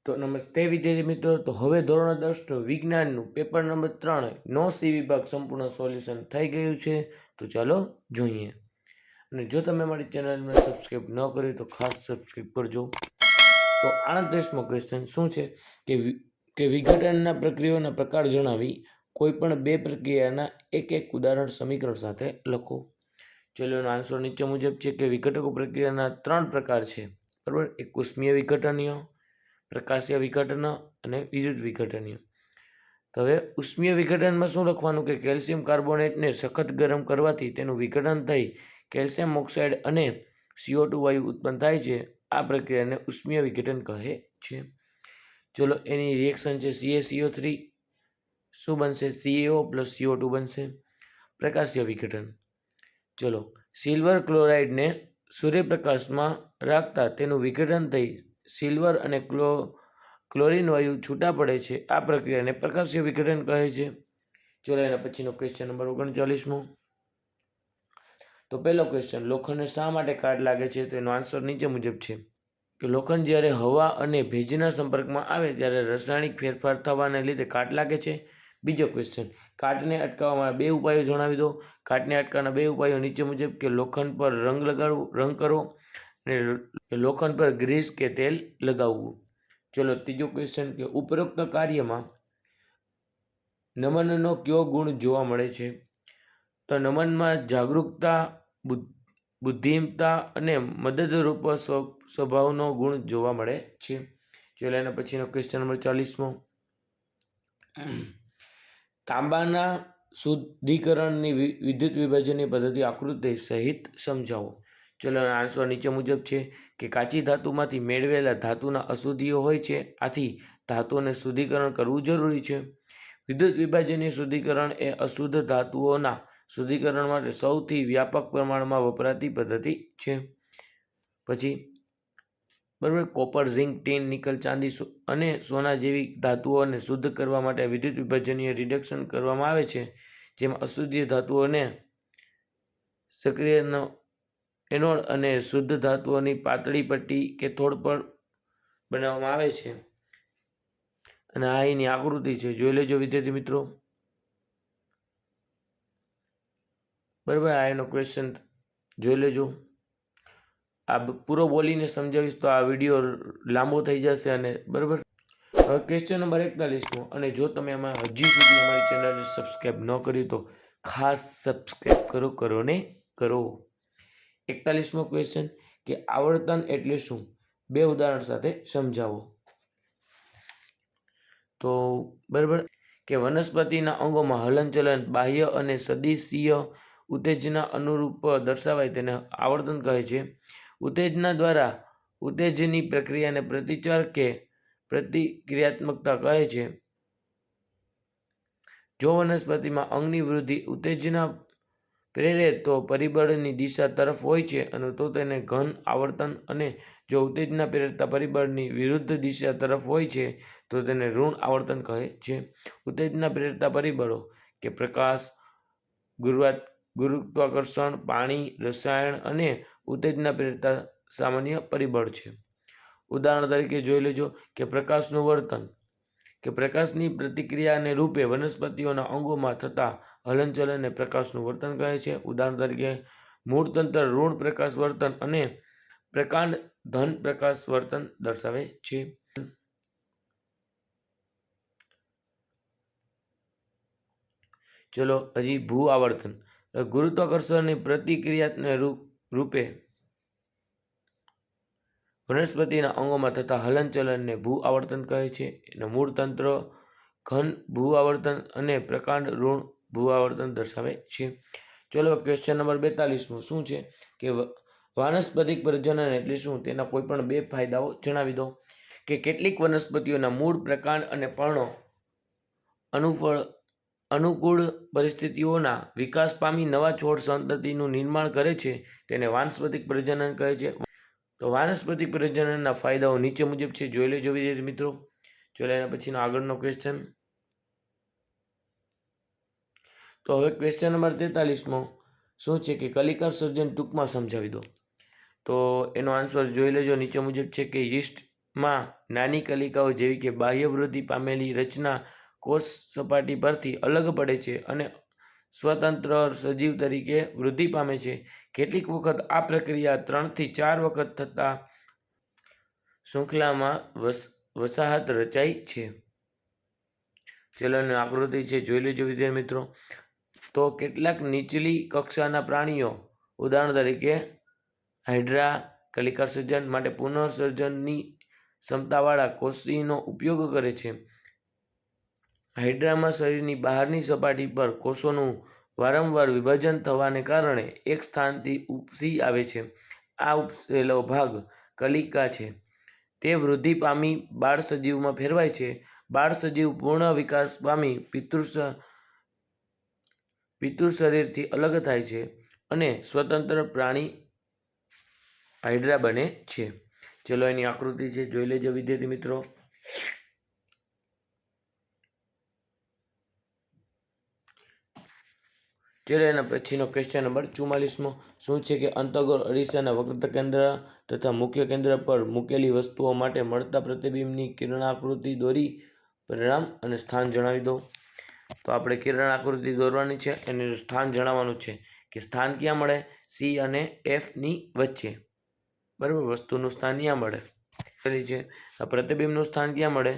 તો નમસ્તે વિદ્યાર્થી મિત્રો, તો હવે ધોરણ 10 વિજ્ઞાનનું પેપર નંબર 3 નો સી વિભાગ સંપૂર્ણ સોલ્યુશન થઈ ગયું છે. તો ચાલો જોઈએ. અને જો તમે મારી ચેનલને સબસ્ક્રાઈબ ન કરી તો ખાસ સબસ્ક્રાઈબ કરજો. તો 38મો ક્વેશ્ચન શું છે કે વિઘટનના પ્રક્રિયાઓના પ્રકાર જણાવી કોઈ પણ બે પ્રક્રિયાના એક ઉદાહરણ સમીકરણ સાથે લખો. ચલો એનો આન્સર નીચે મુજબ છે કે વિઘટકો પ્રક્રિયાના 3 પ્રકાર છે, બરાબર. એક ઉષ્મીય વિઘટનીય, પ્રકાશીય વિઘટન અને વિદ્યુત વિઘટનીય. તો હવે ઉષ્મીય વિઘટનમાં શું લખવાનું કે કેલ્શિયમ કાર્બોનેટને સખત ગરમ કરવાથી તેનું વિઘટન થઈ કેલ્શિયમ ઓક્સાઇડ અને CO2 વાયુ ઉત્પન્ન થાય છે. આ પ્રક્રિયાને ઉષ્મીય વિઘટન કહે છે. ચલો એની રિએક્શન છે CaCO3 શું બનશે, CaO પ્લસ CO2 બનશે. પ્રકાશીય વિઘટન, ચલો સિલ્વર ક્લોરાઇડને સૂર્યપ્રકાશમાં રાખતા તેનું વિઘટન થઈ સિલ્વર અને ક્લોરીન વાયુ છૂટા પડે છે. આ પ્રક્રિયાને પ્રકાશીય વિઘટન કહે છે. ચલો એના પછીનો ક્વેશ્ચન નંબર 39મો. તો પહેલો ક્વેશ્ચન, લોખંડને શા માટે કાટ લાગે છે? તો એનો આન્સર નીચે મુજબ છે કે લોખંડ જ્યારે હવા અને ભેજના સંપર્કમાં આવે ત્યારે રાસાયણિક ફેરફાર થવાને લીધે કાટ લાગે છે. બીજો ક્વેશ્ચન, કાટને અટકાવવાના 2 ઉપાયો જણાવી દો. કાટને અટકાવવાના 2 ઉપાયો નીચે મુજબ કે લોખંડ પર રંગ કરવો અને લોખંડ પર ગ્રીસ કે તેલ લગાવવું. ચલો ત્રીજો ક્વેશ્ચન કે ઉપરોક્ત કાર્યમાં નમનનો કયો ગુણ જોવા મળે છે? તો નમનમાં જાગૃતતા, બુદ્ધિમત્તા અને મદદરૂપ સ્વભાવનો ગુણ જોવા મળે છે. ચલો એના પછીનો ક્વેશ્ચન નંબર 40મો. તાંબાના શુદ્ધિકરણની વિદ્યુત વિભાજનની પદ્ધતિ આકૃતિ સહિત સમજાવો. ચલો આન્સર નીચે મુજબ છે કે કાચી ધાતુમાંથી મેળવેલા ધાતુના અશુદ્ધિઓ હોય છે, આથી ધાતુઓને શુદ્ધિકરણ કરવું જરૂરી છે. વિદ્યુત વિભાજનીય શુદ્ધિકરણ એ અશુદ્ધ ધાતુઓના શુદ્ધિકરણ માટે સૌથી વ્યાપક પ્રમાણમાં વપરાતી પદ્ધતિ છે. પછી બરાબર, કોપર, ઝિંક, ટીન, નિકલ, ચાંદી અને સોના જેવી ધાતુઓને શુદ્ધ કરવા માટે વિદ્યુત વિભાજનીય રિડક્શન કરવામાં આવે છે, જેમાં અશુદ્ધ ધાતુઓને સક્રિય એનોડ અને શુદ્ધ ધાતુઓની પાતળી પટ્ટી કે થોડ પર બનાવવામાં આવે છે. અને આ એની આકૃતિ છે, જોઈ લેજો વિદ્યાર્થી મિત્રો. બરાબર, આ એનો ક્વેશ્ચન જોઈ લેજો. આ પૂરો બોલીને સમજાવીશ તો આ વિડીયો લાંબો થઈ જશે. અને બરાબર, હવે ક્વેશ્ચન નંબર 41મો. અને જો તમે આમાં હજી સુધી અમારી ચેનલને સબસ્ક્રાઈબ ન કરી તો ખાસ સબસ્ક્રાઈબ કરો ને કરો. 41મો ક્વેશ્ચન કે આવર્તન એટલે શું? 2 ઉદાહરણ સાથે સમજાવો. તો બરાબર કે વનસ્પતિના અંગોમાં હલનચલન, બાહ્ય અને સદિશીય ઉત્તેજના અનુરૂપ દર્શાવાય તેને આવર્તન કહે છે. ઉત્તેજના દ્વારા ઉત્તેજની પ્રક્રિયાને પ્રતિચાર કે પ્રતિક્રિયાત્મકતા કહે છે. જો વનસ્પતિમાં અંગની વૃદ્ધિ ઉત્તેજના પ્રેરે તો પરિબળની દિશા તરફ હોય છે અને તો તેને ઘન આવર્તન, અને જો ઉત્તેજના પ્રેરતા પરિબળની વિરુદ્ધ દિશા તરફ હોય છે તો તેને ઋણ આવર્તન કહે છે. ઉત્તેજના પ્રેરતા પરિબળો કે પ્રકાશ, ગુરુત્વાકર્ષણ, પાણી, રસાયણ અને ઉત્તેજના પ્રેરતા સામાન્ય પરિબળ છે. ઉદાહરણ તરીકે જોઈ લેજો કે પ્રકાશનું વર્તન કે પ્રકાશની પ્રતિક્રિયાને રૂપે વનસ્પતિઓના અંગોમાં થતા હલનચલનને પ્રકાશનું વર્તન કહે છે. ઉદાહરણ તરીકે મૂળતંત્ર ઋણ પ્રકાશ વર્તન અને પ્રકાંડ ધન પ્રકાશ વર્તન દર્શાવે છે. ચલો હજી ભૂ આવર્તન, ગુરુત્વાકર્ષણની પ્રતિક્રિયાને રૂપે વનસ્પતિના અંગોમાં થતા હલનચલનને ભૂ આવર્તન કહે છે. એનું મૂળતંત્ર ઘન ભૂ આવર્તન અને પ્રકાંડ ઋણ ભૂ આવર્તન દર્શાવે છે. ચલો ક્વેશ્ચન નંબર 42મો શું છે કે વાનસ્પતિક પ્રજનન એટલે શું? તેના કોઈ પણ 2 ફાયદાઓ જણાવી દો. કે કેટલીક વનસ્પતિઓના મૂળ, પ્રકાંડ અને પર્ણો અનુકૂળ પરિસ્થિતિઓના વિકાસ પામી નવા છોડ સંતતિનું નિર્માણ કરે છે, તેને વાનસ્પતિક પ્રજનન કહે છે. તો વાનસ્પતિક પ્રજનનના ફાયદાઓ નીચે મુજબ છે, જોઈ લેજો વિદ્યાર્થી મિત્રો. ચલો એના પછીનો આગળનો ક્વેશ્ચન. તો હવે ક્વેશ્ચન નંબર 43મો શું છે કે કલિકા સર્જન ટૂંકમાં સમજાવી દો. તો એનો આન્સર જોઈ લેજો નીચે મુજબ છે કે યીસ્ટ માં નાની કલિકાઓ જેવી કે બાહ્ય વૃદ્ધિ પામેલી રચના કોષ સપાટી પરથી અલગ પડે છે અને સ્વતંત્ર સજીવ તરીકે વૃદ્ધિ પામે છે. કેટલીક વખત આ પ્રક્રિયા 3 થી 4 વખત થતાં શૃંખલામાં વસાહત રચાય છે. ચલો એની આકૃતિ છે, જોઈ લેજો વિદ્યાર્થી મિત્રો. તો કેટલાક નીચલી કક્ષાના પ્રાણીઓ, ઉદાહરણ તરીકે હાઇડ્રા, કલિકા સર્જન માટે પુનઃસર્જનની ક્ષમતાવાળા કોષીનો ઉપયોગ કરે છે. હાઇડ્રામાં શરીરની બહારની સપાટી પર કોષોનું વારંવાર વિભાજન થવાને કારણે એક સ્થાનથી ઉપસી આવે છે. આ ઉપસેલો ભાગ કલિકા છે. તે વૃદ્ધિ પામી બાળ સજીવમાં ફેરવાય છે. બાળ સજીવ પૂર્ણ વિકાસ પામી પિતૃ શરીરથી અલગ થાય છે અને સ્વતંત્ર પ્રાણી હાઇડ્રા બને છે. ચલો એની આકૃતિ છે, જોઈ લેજો વિદ્યાર્થી મિત્રો. ચલો એના પછીનો ક્વેશ્ચન નંબર 44મો શું છે કે અંતઃગોળ અરીસાના વક્રતા કેન્દ્ર તથા મુખ્ય કેન્દ્ર પર મૂકેલી વસ્તુઓ માટે મળતા પ્રતિબિંબની કિરણાકૃતિ દોરી પરિણામ અને સ્થાન જણાવી દો. તો આપણે કિરણાકૃતિ દોરવાની છે, એનું સ્થાન જણાવવાનું છે કે સ્થાન ક્યાં મળે? સી અને એફની વચ્ચે, બરાબર. વસ્તુનું સ્થાન ક્યાં મળે છે? આ પ્રતિબિંબનું સ્થાન ક્યાં મળે?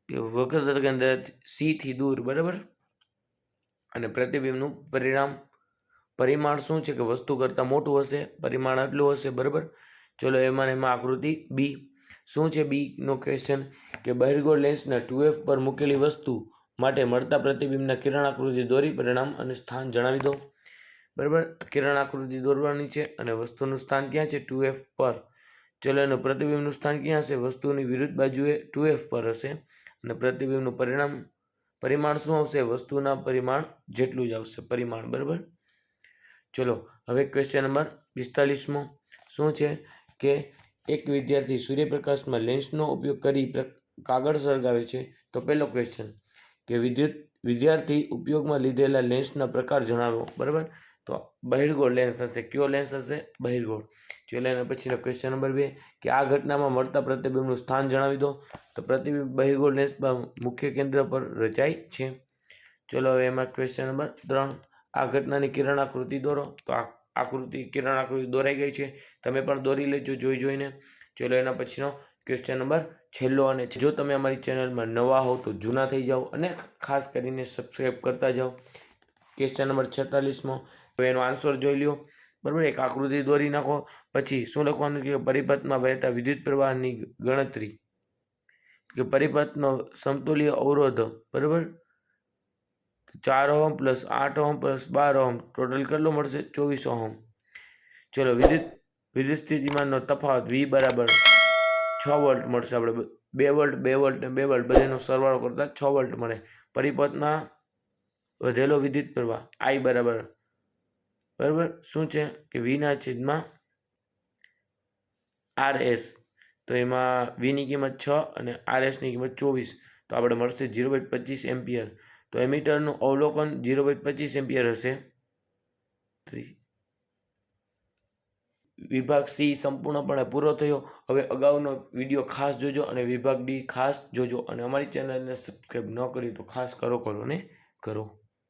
કે વક્રતા કેન્દ્ર સી થી દૂર, બરાબર. અને પ્રતિબિંબનું પરિમાણ શું છે કે વસ્તુ કરતાં મોટું હશે, પરિમાણ આટલું હશે, બરાબર. ચલો એમાં આકૃતિ બી શું છે? બીનો ક્વેશ્ચન કે બહિર્ગોળ લેન્સના 2f પર મૂકેલી વસ્તુ માટે મળતા પ્રતિબિંબના કિરણાકૃતિ દોરી પરિણામ અને સ્થાન જણાવી દો. બરાબર, કિરણાકૃતિ દોરવાની છે અને વસ્તુનું સ્થાન ક્યાં છે? 2f પર. ચલો એનું પ્રતિબિંબનું સ્થાન ક્યાં હશે? વસ્તુની વિરુદ્ધ બાજુએ 2f પર હશે અને પ્રતિબિંબનું પરિમાણ શું આવશે? વસ્તુના પરિમાણ જેટલું જ આવશે, પરિમાણ, બરાબર. ચલો હવે ક્વેશ્ચન નંબર 45મો શું છે કે એક વિદ્યાર્થી સૂર્યપ્રકાશમાં લેન્સનો ઉપયોગ કરી કાગળ સળગાવે છે. તો પહેલો ક્વેશ્ચન કે વિદ્યાર્થી ઉપયોગમાં લીધેલા લેન્સના પ્રકાર જણાવો, બરાબર. તો બહિર્ગોળ લેન્સ હશે. કયો લેન્સ હશે? બહિર્ગોળ. ચલો એના પછીનો ક્વેશ્ચન નંબર 2 કે આ ઘટનામાં મળતા પ્રતિબિંબનું સ્થાન જણાવી દો. તો પ્રતિબિંબ બહિર્ગોળ લેન્સમાં મુખ્ય કેન્દ્ર પર રચાય છે. ચલો હવે એમાં ક્વેશ્ચન નંબર 3 આ ઘટનાની કિરણાકૃતિ દોરો. તો આ કિરણાકૃતિ દોરાઈ ગઈ છે, તમે પણ દોરી લેજો જોઈને. ચલો એના પછીનો ક્વેશ્ચન નંબર છેલ્લો, અને જો તમે અમારી ચેનલમાં નવા હો તો જૂના થઈ જાઓ અને ખાસ કરીને સબસ્ક્રાઈબ કરતા જાઓ. ક્વેશ્ચન નંબર 46મો એનો આન્સર જોઈ લ્યો, બરાબર. એક આકૃતિ દોરી નાખો. પછી શું લખવાનું કે પરિપથમાં વહેતા વિદ્યુત પ્રવાહની ગણતરી, કે પરિપથનો સમતુલ્ય અવરોધ, બરાબર. 4 ohm plus 8 ohm plus 12 ohm total કેટલો મળશે? 24 ઓહમ. ચલો વિદ્યુત સ્થિતિમાનનો તફાવત V બરાબર 6 વોલ્ટ મળશે. આપણે 2 વોલ્ટ 2 વોલ્ટ ને 2 વોલ્ટ બધાનો સરવાળો કરતા 6 વોલ્ટ મળે. પરિપથમાં વધેલો વિદ્યુત પ્રવાહ I બરાબર શું છે કે Vના છેદમાં RS. તો એમાં Vની કિંમત 6 અને RSની કિંમત 24, તો આપણે મળશે 0.25 એમ્પિયર. તો એમીટરનું અવલોકન 0.25 એમ્પિયર હશે. વિભાગ સી સંપૂર્ણપણે પૂરો થયો. હવે અગાઉનો વિડીયો ખાસ જોજો અને વિભાગ ડી ખાસ જોજો, અને અમારી ચેનલને સબસ્ક્રાઈબ ન કરી તો ખાસ કરો ને કરો.